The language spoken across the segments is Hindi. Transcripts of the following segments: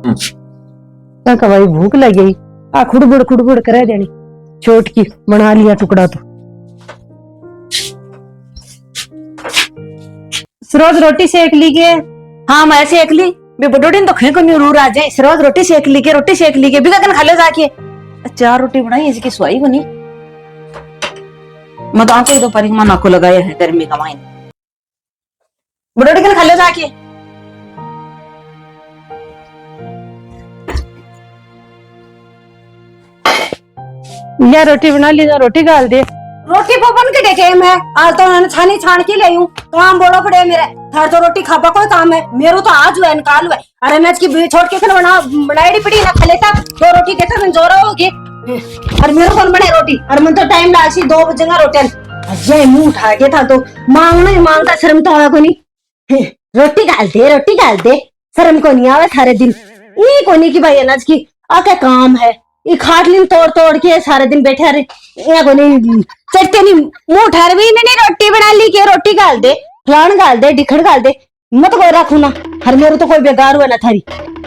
क्या भाई भूख लग गई। आ खुड़बुड़ करे देनी छोट की बना लिया टुकड़ा तो। सरोज रोटी सेक ली के? हाँ मैं सेक ली। बडोड़ी तो खे को नहीं रू आ जाए। सरोज रोटी सेक ली के बिगा कन खा लो जाके। 4 रोटी बनाई इसकी सुई को नहीं। मैं तो आके तो परिक्रमा नाको लगाया है गर्मी का माइन। बडोड़ी कन खा लो जाके। या रोटी बना ली जा रोटी गाल दे। रोटी पपन के देखे मैं आज तो उन्होंने छानी छान के ले हूँ। काम बड़ा पड़े मेरे थार तो रोटी खापा कोई काम है मेरो तो आज हुआ निकाल हुआ। अरे मैं इसकी छोड़ के बनाई पड़ी ना खा लेता 2 रोटी देता मैं जोरा होगी। और मेरे कौन बने रोटी और मन तो टाइम लासी 2 बजेगा रोटी। अजय मुंह उठा के था तो मांगना ही मांगता शर्म तो आया को नहीं। रोटी गाल दे शर्म को नहीं आवे सारे दिन ये को नहीं की भाई अनाज की आके काम है। ये खाटलिन तोड़ के सारे दिन बैठे रहे को नहीं चटते नहीं मुंह उठा रहे नहीं रोटी बना ली के रोटी गाल दे फलान गाल दे डिखड़ गाल दे मत कोई रखू ना। हर मेरे तो कोई बेकार हुआ ना थारी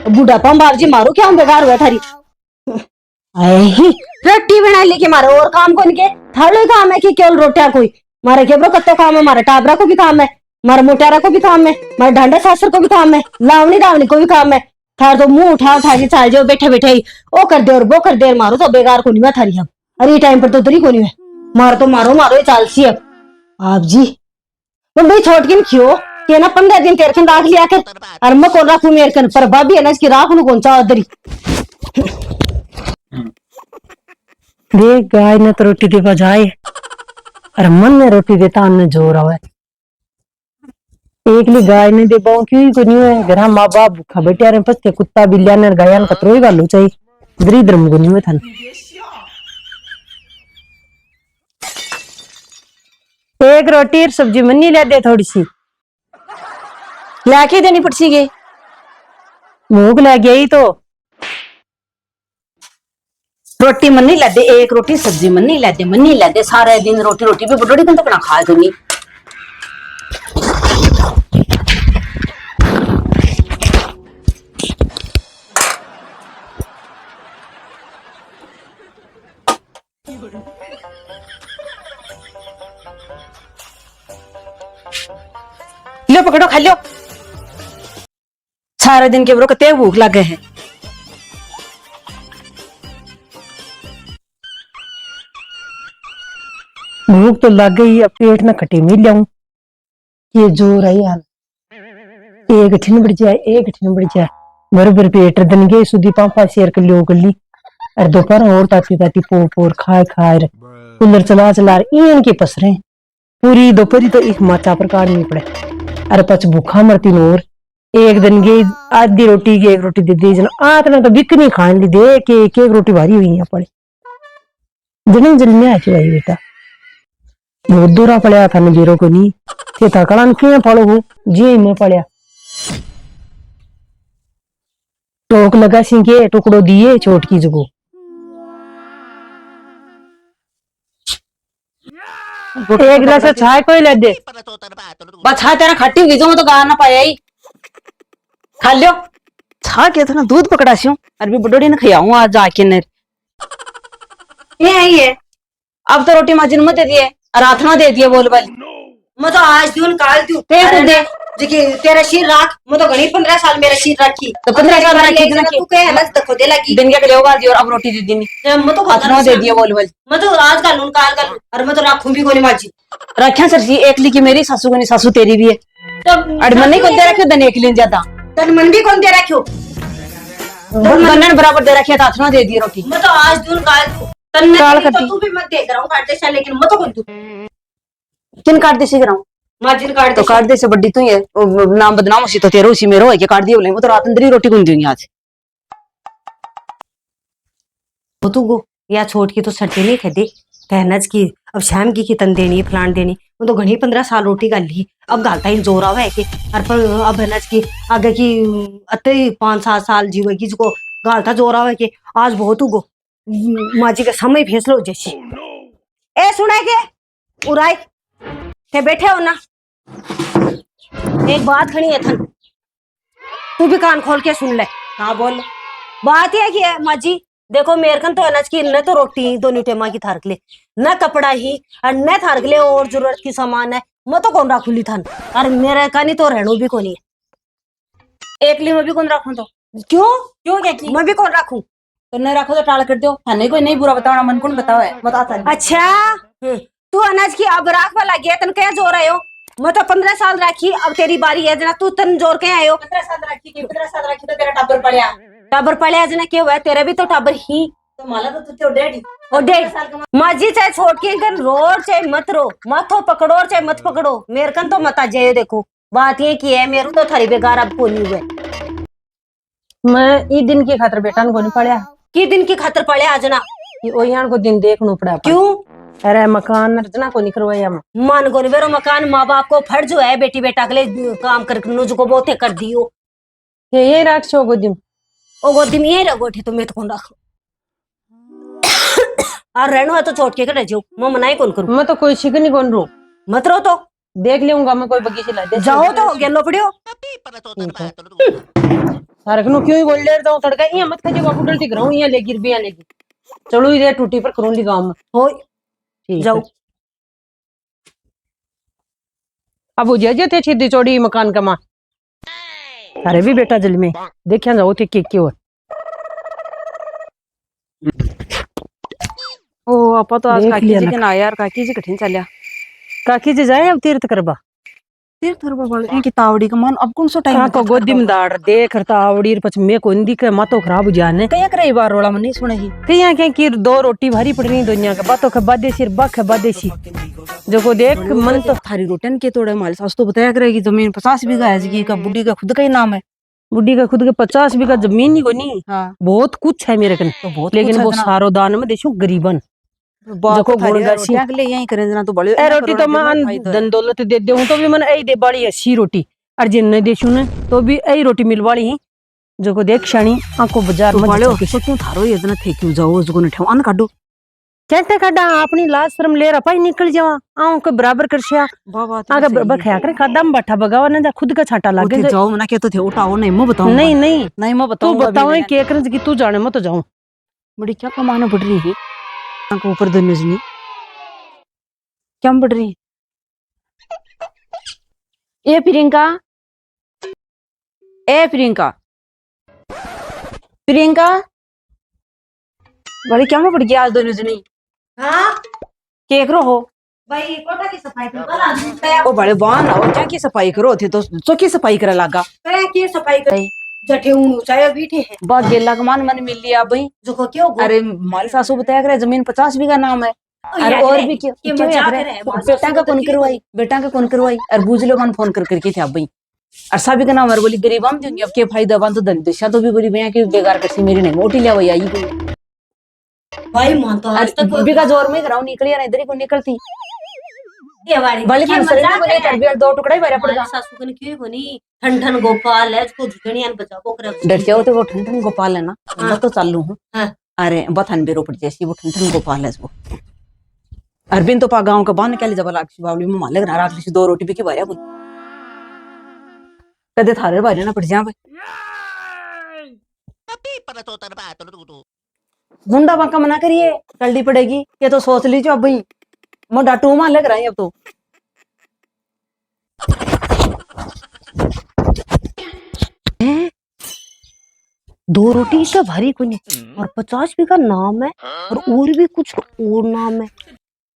बुढ़ापा बाप जी मारो क्या बेकार हुआ थारी। रोटी बना ली के मारे और काम कौन के थारो काम है कि केवल रोटिया कोई मारे केबरो कत्तो काम है मारे टाबरा को भी काम है मारे मोटारा को भी काम है मारे ढांडा सासर को भी काम है लावनी को भी काम है। थार तो मुंह उठा के चाल जाओ बैठे बैठे ही ओ कर दे और वो कर दे मारो तो बेकार को नहीं मैं थारी। अब अरे टाइम पर तो तरी को नहीं है मारो ये चाल सी। अब आप जी भाई छोट के क्यों के ना 15 दिन तेरे राख लिया कर और मैं कौन राखू मेरे कन पर भाभी है ना इसकी राख नु कौन सा उधरी देख गाय ने तो रोटी दे बजाए और मन में रोटी देता अन्य जोर आवे एक ली गाय ने दे बाऊ क्यों को नहीं है घर माँ बाप भूखा बैठे रहे पस्ते कुत्ता बिल्लिया ने गाया कतरो ही गालू चाहिए दरिद्र को नहीं है थान। एक रोटी और सब्जी मनी ले दे थोड़ी सी लाके देनी पड़सी गे भूख लग गई तो रोटी मन्नी ला दे एक रोटी सब्जी मन्नी ला दे सारे दिन रोटी पे बडोड़ी कन तो खाए तो नहीं। लो पकड़ो खा लो सारे दिन के बरो कते भूख लगे है। भूख तो लग गई अब पेट न खटी मिल जाऊं ये जोर है यार एक ठिन बढ़ जाए बरोबर पेट दन गए सुधी पापा शेर कर लियो गली और दोपहर और ताती पोर खाए कूलर चला इन के पसरे पूरी दोपहरी तो एक माचा पर काटनी पड़े। अरे पच भूखा मरती नोर एक दिन गई आधी रोटी की एक रोटी दे दी जन आतना तो बिक नहीं खाने ली दे के एक रोटी भारी हुई है पड़े जन जल्दी आ भाई बेटा बहुत दूरा पड़ा था नबीरों को नहीं थे थकड़ा क्यों पड़ो हो जी में पड़ा टोक लगा सी के टुकड़ो दिए चोट की जगह एक गिलास चाय कोई ले दे बस छा तेरा खट्टी हुई जो तो गा ना पाया ही खा लियो छा के तो ना दूध पकड़ा सी अरे भी बडोड़ी ने खियाऊं आज जाके ने ये है अब तो रोटी माजिन मत दे दिए रात ना दे दिए बोल मैं तो आज दून काल दू दे तेरा शीर राख मैं तो घणी 15 साल मेरा शीर रखी तो 15 साल रखी तू कहे अलग तक खोदे लगी दिन के लेगा और अब रोटी दे दी मैं तो हाथ ना दे दिया बोल मैं तो आज का लून काल कर और मैं तो राखूं भी कोनी माजी रखा सर जी एक ली की मेरी सासू को नहीं सासू तेरी भी है तो अड़मन नहीं कौन दे रखियो दन एक ली ज्यादा तन मन भी कौन दे रखियो बनन बराबर दे रखिया हाथ ना दे दिए रोटी मैं तो आज दून काल तन तो तू भी मत दे रहा हूं काट दे लेकिन मैं तो कौन तू किन काट दे सीख रहा हूं माजिन काट दे से बड्डी तू है नाम बदनाम उसी तो तेरे उसी में रो है के काट दिए बोले वो तो रात अंदर ही रोटी गुंदी हुई आज वो तू गो या छोट की तो सटे नहीं थे दे कहना की अब शाम की तन देनी फलान देनी वो तो घनी 15 साल रोटी गाल ली अब गालता ही जोर आवा है कि पर अब है की आगे की अते 5-7 साल जीवेगी जिसको गालता जोर आवा है कि आज बहुत उगो माजी का समय फैसला हो जैसी ए सुना के उराय थे बैठे हो ना एक बात खड़ी है थन तू भी कान खोल के सुन ले हाँ बोल। बात यह की है माँ जी, देखो मेरे कन तो अनाज की न तो रोटी दोनों टेमा की थारक ले, न कपड़ा ही और न थारक ले और जरूरत की सामान है। मैं तो कौन राखूली थान, और मेरे कानी तो रहनो भी कोनी है। एक ली मैं भी कौन रखूं तो? क्यों? क्यों क्या की? मैं भी कौन राखूं? तो नहीं रखो तो टाल कर दो, थाने कोई नहीं बुरा बताओ, मन कौन बताओ है, बता था। अच्छा, तू अनाज की अब राख वाला गया, तन क्या जोर आयो? मैं तो 15 साल राखी, अब तेरी बारी है जना, तू तन जोर के आयो? 15 साल रखी की, 15 साल रखी तो तेरा टाबर पड़िया। टाबर पड़े जना क्या हुआ, तेरा भी तो टाबर ही तो माला तो तू डैडी और 1.5 माँ जी, चाहे छोड़ के कन रोड चाहे मत रो, मत पकड़ो और चाहे मत पकड़ो, मेरे कन तो मत आ जाइयो। देखो बात ये की है, मेरे तो थारी बेकार अब को नहीं हुए। मैं ई दिन की खातर बेटा को नहीं पड़या की दिन की खातर पड़े आज ना? कि ओयान को दिन देखनो पड़ा। क्यों? अरे मकान अर्चना को नहीं करवाया मान को निवेरो मकान, माँ बाप को फर्ज है बेटी बेटा के लिए काम कर नुज को बहुत कर दियो। ये राख छो गोदिम ओ गोदी में ये रगोठी तो मैं तो कौन रखो और रहनो है तो छोड़ के रह जाओ, मैं मनाई कौन करूं? मैं तो कोई शिकनी कौन रो, मत रो तो देख लूंगा मैं कोई बगीचे ला दे जाओ तो गेलो पड़ियो। सारे कनो क्यों ही गोल लेर जाऊं तड़का इया मत खजे बाबू डलती कराऊं इया लेगी रुपया लेगी चलो इधर टूटी पर करूंगी गांव में। हो ठीक जाओ। है। अब जे थे सीधी चौड़ी मकान का मां अरे भी बेटा जल में देखिया जाओ थे के क्यों ओ आपा तो आज देख काकी लिया जी ना। के ना यार, काकी जी कठिन चलिया। काकी जी जाए अब तीर्थ करबा तीर्थ करबा बोल इनकी तावड़ी का मन अब कौन सो टाइम को गोदी में दाड़ दे करता आवड़ी पछ मैं कोई दी के मातो खराब हो जाने कया करे बार रोला मन नहीं सुने ही। कहिया के की दो रोटी भारी पड़नी दुनिया के बातों के बादे सिर बख बादेसी जो को देख मन तो थारी रोटन के तोड़े माल सास तो बताया करेगी जमीन 50 बीघा है जी का, बुढ़ी का खुद का ही नाम है। बुढ़ी का खुद के 50 बीघा जमीन ही को नहीं हाँ बहुत कुछ है मेरे कन तो बहुत लेकिन कुछ है वो इतना। सारो दान में देशू गरीबन देखो गुण गासी रोटियां के लिए यही करे जना तो बड़े ए रोटी तो मैं धन दौलत दे दूं तो भी मन ऐ दे बाड़ी अच्छी रोटी और जिन नहीं देशू ने तो भी ऐ रोटी मिल वाली ही जो को देख क्षणी आंखों बाजार में वाले तो क्यों थारो ये जना थे क्यों जाओ जो ने ठेवान काटो कहते काटा अपनी लाज शर्म ले रहा पाई निकल जावा आऊं के बराबर कर शिया बाबा आगे बराबर खाया करे कदम बैठा बगावा ना जा खुद का छाटा लागे जाओ ना के तो थे उठाओ नहीं मैं बताऊं नहीं नहीं नहीं मैं तू बताऊंगा बताओ के करन की तू जाने मैं तो जाऊं बड़ी क्या कमाना पड़ रही है आंख ऊपर धनुजनी क्या बढ़ रही है। ए प्रियंका, ए प्रियंका, प्रियंका बड़ी क्या में पड़ गया आज धनुजनी। हाँ के करो हो भाई कोठा की सफाई कर कल आज ओ बड़े बान आओ क्या की सफाई करो थे तो सो की सफाई करे लागा करे की सफाई कर जठे ऊन चाहे बीठे है बा गेला का मान मन मिल लिया भाई जो को क्यों गो? अरे हमारी सासू बताया करे जमीन 50 बीघा नाम है अरे यार और रे, भी क्यों ये क्यों मजाक यार है, बेटा का कौन करवाई बेटा का कौन करवाई और बुझलो मन फोन कर करके थे भाई और सभी का नाम बोली गरीब हम दूंगी अब के फायदा बन तो धन दिशा तो भी बोली भैया की बेकार करसी मेरी नहीं मोटी ले वही आई भाई मान तो आज तक बीघा जोर में कराऊं निकली ना इधर ही को निकलती ये वाली भले ये मन शरीर मजाक को नहीं है। कर दो टुकड़ा ही भरा पड़ेगा हमारी सासू कन क्यों कोनी ठन ठन गोपाल है उसको झुकनियान बचा को करे डरते हो तो वो ठन ठन गोपाल है ना मैं तो चालू हूँ हाँ। अरे बथन बेरो पड़ जैसी वो ठन ठन गोपाल है वो अरबिन तो पा गाँव का बान क्या ले जब लाग बावली में मालिक ना रात से 2 रोटी भी की भरिया बोल कदे थारे बारे ना पड़ जा मुंडा बांका मना करिए कल्डी पड़ेगी ये तो सोच लीजिए अब भाई मैं डाटू मान लग रहा है अब तो दो रोटी का भारी कोनी और 50 भी का नाम है और भी कुछ और नाम है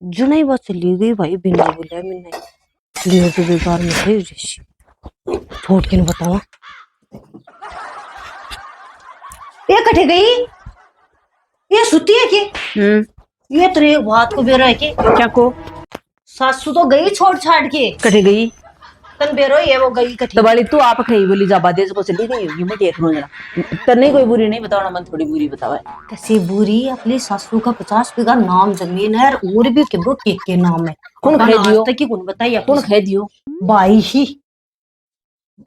जो नहीं बात चली गई भाई बिना बोले मैंने लिए तो बेकार में थे जैसी छोड़ के न बतावा ये कटे गई ये सुती है कि ये तेरे बात को बेरो है कि क्या को सासू तो गई छोड़ छाड़ के कटे गई तन बेरो ये वो गई कटी दबाली तू आप खाई बोली जा बादे को चली गई होगी मैं देख लूं जरा तन्ने कोई बुरी नहीं बताओ ना मन थोड़ी बुरी बतावा कैसी बुरी अपनी सासू का 50 बीघा नाम जमीन है और भी केबो के नाम है कौन उनका खाई नाम दियो आज तक की कौन बताइए कौन खाई दियो बाई ही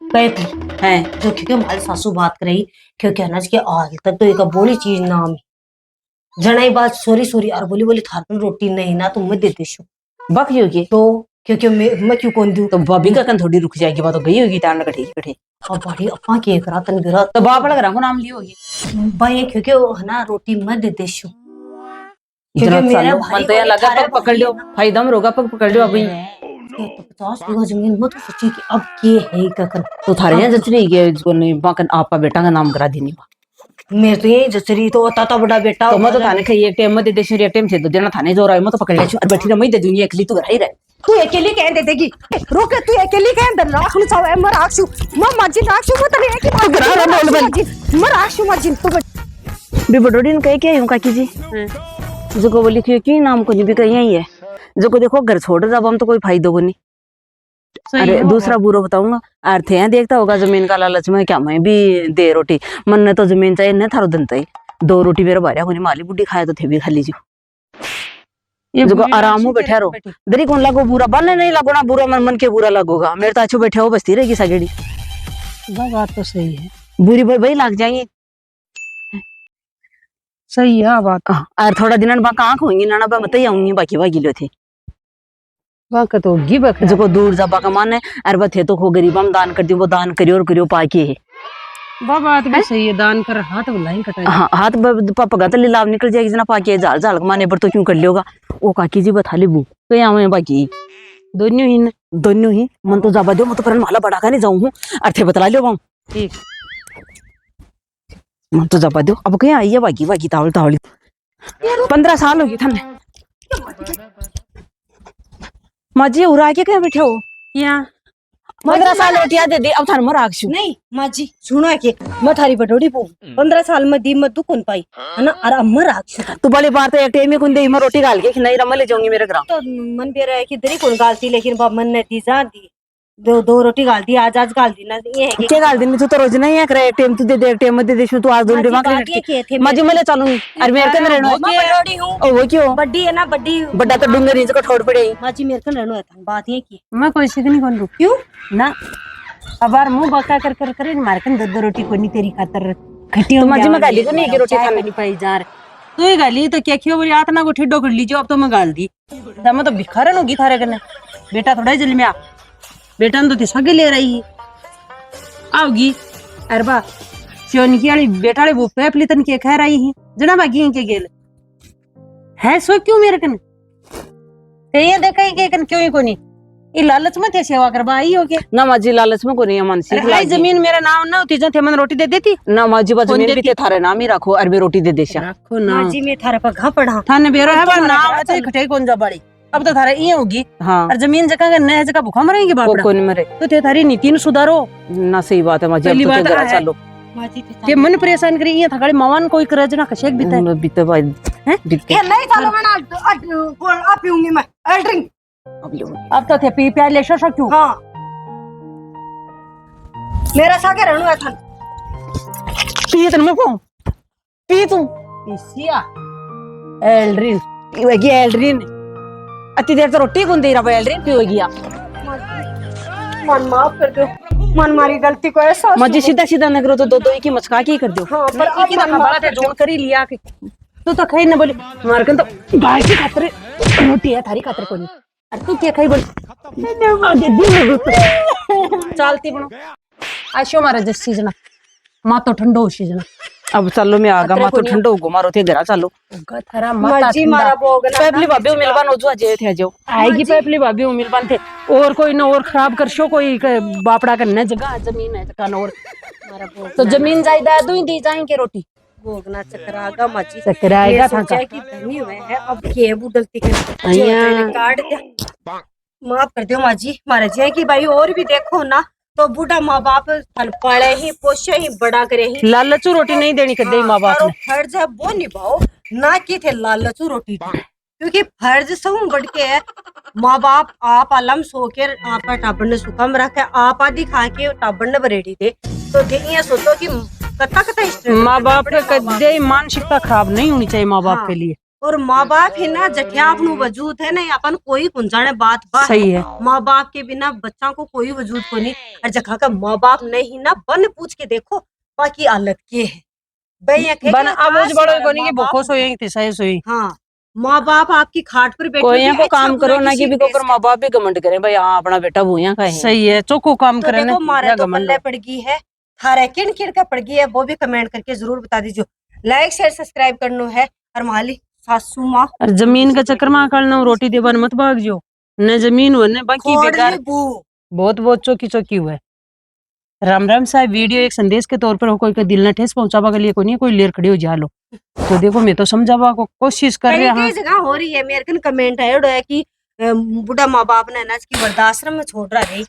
कहती है जो क्योंकि हमारी सासू बात कर रही क्योंकि अनाज के आज तक तो एक बोली चीज नाम है जनाई बात सॉरी सॉरी और बोली बोली थारपन रोटी नहीं ना तुम मैं दे देशो बक योगी तो क्योंकि मैं क्यों कौन दूं? तो भाभी का कन थोड़ी रुक जाएगी, बात तो गई होगी तार कटे कटे। अब बड़ी अपा के करा तन गिरा तो बाप लग रहा को नाम लियो होगी भाई, क्योंकि वो है ना रोटी मत दे देशु, इतना क्योंकि मेरा सालों भाई मन तो यहाँ लगा पग पकड़ लियो, फायदा में रोगा पग पकड़ लियो अभी। 50 बीघा जमीन मत सोची कि अब के है ककन। तो थारे यहाँ जच रही है जो नहीं बाकन आपका बेटा का नाम करा देनी बा। मेरे तो यही जचरी तो ताता बड़ा बेटा तो मैं तो थाने खाई एक टाइम में दे दे एक टाइम से दो देना थाने जो रहा है मैं तो पकड़ ले और बैठी रह मैं दे दूंगी अकेली, तू घर ही रह। तू अकेली कह दे देगी, रुक तू अकेली कह दे राख नु चाहे मर आक्षु म मजिन आक्षु मत नहीं कि बात घरा रह बोल बन मर आक्षु मजिन तू भी बडोडी ने कहे क्या यूं काकी जी जो को बोली कि नाम को भी कहीं यही है जो को देखो घर छोड़ जब हम तो कोई फायदा को नहीं। अरे दूसरा बुरा बताऊंगा अर्थ है देखता होगा जमीन का लालच में क्या मैं भी दे रोटी मन ने तो जमीन चाहिए न थारो दिन तई 2 रोटी मेरा भारिया को माली बुड्ढी खाए तो थे भी खा लीजिए जो आराम हो बैठा रहो दरी कौन लागो बुरा बनने नहीं लगो ना बुरा मन मन के बुरा लगोगा मेरे तो अच्छो बैठे हो बसती रहेगी सगेड़ी। बात तो सही है, बुरी भाई लग जाएंगे सही है बात। और थोड़ा दिन बा कहाँ होंगी ना बा मत ही आऊंगी बाकी बाकी लो थे बात तो होगी बकरा जो को दूर जाबा का मान है अरे बा थे तो खो गरीब हम दान कर दियो वो दान करियो और करियो पाके है बात भी सही है, दान कर हाथ बुलाई कटाई। हाँ हाथ पापा का तो लाभ निकल जाएगी जना पाके झाल झाल माने पर तो क्यों कर लियोगा ओ काकी जी बता ले बू तो यहाँ बाकी दोनों ही मन तो जाबा दो मैं तो पर माला बड़ा का नहीं जाऊं हूँ अर्थे बतला लियो बाऊ ठीक मन तो जाबा दो अब कहीं आई है बाकी बाकी तावली तावली 15 साल होगी थाने माजी उड़ा के कहीं बैठे हो क्या 15 साल रोटियां दे दे अब थान मर आगशु नहीं माजी सुनो के मैं थारी बटोड़ी पो 15 साल में दी मत दुकन पाई है ना और अमर आक्षु तू बड़ी बार तो एक टाइम में कुन दे मैं रोटी गाल के खिलाई रमा ले जाऊंगी मेरे घर तो मन भी रहा है कि दरी कौन गालती, लेकिन बाप मन ने दी जा दी 2 रोटी गाल दी आज गाल दी ना ये है कि क्या गाल दिन तू तो रोज नहीं है करे एक टाइम तू दे दे एक टाइम में दे दे तू आज दोन दिमाग ले माजी मैं ले चलूंगी और मेरे के रहनो मैं बटोड़ी हूं ओ वो क्यों बड्डी है ना बड्डी बड़ा तो डूंगर नीचे को ठोड़ पड़े माजी मेरे को रहनो है बात ये की मैं कोई सीख नहीं कौन क्यों ना अबार मुंह बका कर कर करे मारकन 2 रोटी कोनी तेरी खातर खटी तो माजी मैं गाली को नहीं की रोटी खाने नहीं पाई जा रहे तू ही गाली तो क्या खियो बोली आतना को ठिड्डो कर लीजिए अब तो मैं गाल दी मैं तो भिखारन होगी थारे कने बेटा थोड़ा ही जल्दी में आ बेटा ने तो तिसा के ले रही आओगी अरे बा सियोनिकी वाली बेटा वाले वो पेपली तन के खा रही है जना बाकी के गेल है सो क्यों मेरे कने ते ये देखा के कन क्यों ही कोनी ये लालच में थे सेवा करवा आई हो के ना माजी लालच में को नहीं मन सीख अरे जमीन मेरा नाम ना होती जब थे मन रोटी दे देती ना माजी बा जमीन भी ते थारे नाम ही रखो अरबी रोटी दे देशा रखो ना माजी में थारे पर घा पड़ा थाने बेरो है बा नाम है तो खटे कौन जा बड़ी अब तो थारे ये होगी हाँ और जमीन जगह का नया जगह भूखा मरेंगे बापड़ा कौन मरे तो थे थारी नीति न सुधारो ना सही बात है माजी पहली अब तो बात जरा है। चलो माजी के मन परेशान करी ये थकाड़ी मवान कोई करज ना कशेक बिता बीते भाई हैं बीते ये नहीं चलो ना कौन आप पीऊंगी मैं ड्रिंक अब लो अब तो थे पी प्यार ले सो क्यों हाँ मेरा सागे रहनो है था पी तन को पी तू पिसिया एल्ड्रिन पीवेगी एल्ड्रिन अति देर तो रोटी कौन दे रहा एल्ड्रिन पीवेगी आप मन माफ कर दो, मन मारी गलती को ऐसा मजी सीधा सीधा न करो तो दो दो की मचका के कर दो हाँ पर अब की ना बड़ा थे जोड़ करी लिया के तो खाई ना बोले मारकन तो बाहर की खातर रोटी है थारी खातर कोनी अरे तू क्या खाई बोल चलती बनो आशो मारा जस सीजना मां तो ठंडो हो सीजना अब चलो मैं आगा मा तो ठंडो हो मारो थे घरा चलो थारा माता मर्जी मारा बोगना पेपली भाभी मिलबान हो जो जे थे जो आएगी पेपली भाभी मिलबान थे और कोई न और खराब कर शो कोई बापड़ा करने जगह जमीन है जगह और तो जमीन जायदाद ही दी जाएंगे रोटी भोगना चकरागा माची चकराएगा था सोचा कि धनी हुए है अब के बुडलती कर अय्या। काट दिया माफ कर दो माजी मारे जी कि भाई और भी देखो ना तो बूढ़ा माँ बाप थल पाले ही पोषे ही बड़ा करे ही लालचू रोटी नहीं देनी कर दे माँ बाप ने फर्ज है वो निभाओ ना कि थे लालचू रोटी क्योंकि फर्ज सब बढ़ के है माँ बाप आप आलम सो के आप टाबर ने सुखम रखे आप आदि खा के टाबर ने बरेडी दे तो ये सोचो कि कत्ता कत्ता माँ बाप का कदे मानसिकता खराब नहीं होनी चाहिए माँ बाप के लिए और माँ बाप ही ना जठिया अपनू वजूद है ना अपन कोई कुंजाने बात बा सही है माँ बाप के बिना बच्चा को कोई वजूद को नहीं और जखा का माँ बाप नहीं ना बन पूछ के देखो बाकी हालत के है बन आवाज बड़ो कोनी की भूखो सोएंगे थे सही सोई हाँ माँ बाप आपकी खाट पर बैठे कोई होंगे, यहाँ को अच्छा काम बुरा करो ना किसी कि भी देश ऊपर माँ बाप भी घमंड करे भाई हाँ अपना बेटा भूया का है। सही है, चोखो काम तो करे ना देखो मारे या तो घमंड पल्ले हो। पड़ गई है, थारे किन किन का पड़ गई है वो भी कमेंट करके जरूर बता दीजिए। लाइक शेयर सब्सक्राइब करना है। और माली सासू माँ और जमीन के चक्कर में करना रोटी देवन मत भाग जो, न जमीन हो न बाकी खोड़ बेकार। बू बहुत बहुत चौकी चौकी हुआ है। राम राम साहब, वीडियो एक संदेश के तौर पर हो, कोई का दिल न ठेस पहुंचावा के लिए कोई नहीं, कोई लेर खड़ी हो जा लो। तो देखो मैं तो समझावा को कोशिश कर रहे कई हाँ। कई जगह हो रही है। मेरे कन कमेंट आयो है कि बुढ़ा माँ बाप ने ना इसकी वृद्धाश्रम में छोड़ रहा है,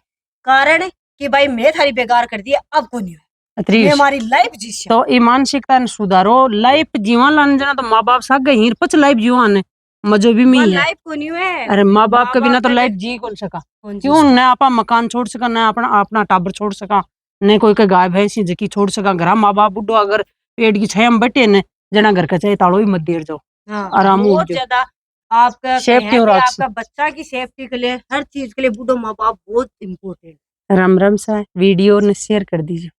कारण कि भाई मैं थारी बेकार कर दिया, अब को नहीं हुआ, मैं अत्रीश हमारी लाइफ जी तो ये मानसिकता ने सुधारो। लाइफ जीवन लाने जाना तो माँ बाप साग हीर पच लाइफ जीवन है मजो भी में ही है। लाइफ को नहीं है। अरे माँ बाप के बिना तो ने लाइफ जी कौन सका, कौन जी क्यों न आपा मकान छोड़ सका, न अपना अपना टाबर छोड़ सका, न कोई का गाय भैंसी जकी छोड़ सका। घर माँ बाप बुढ़ो अगर पेट की छाया में बैठे न जना घर का चाहे ताड़ो ही मत देर जाओ, हाँ, आराम उठ बहुत जाओ। ज्यादा आपका सेफ्टी है और कि रक्स। आपका बच्चा की सेफ्टी के लिए हर चीज के लिए बूढ़ो माँ बाप बहुत इम्पोर्टेंट। राम राम सा वीडियो ने शेयर कर दीजिए।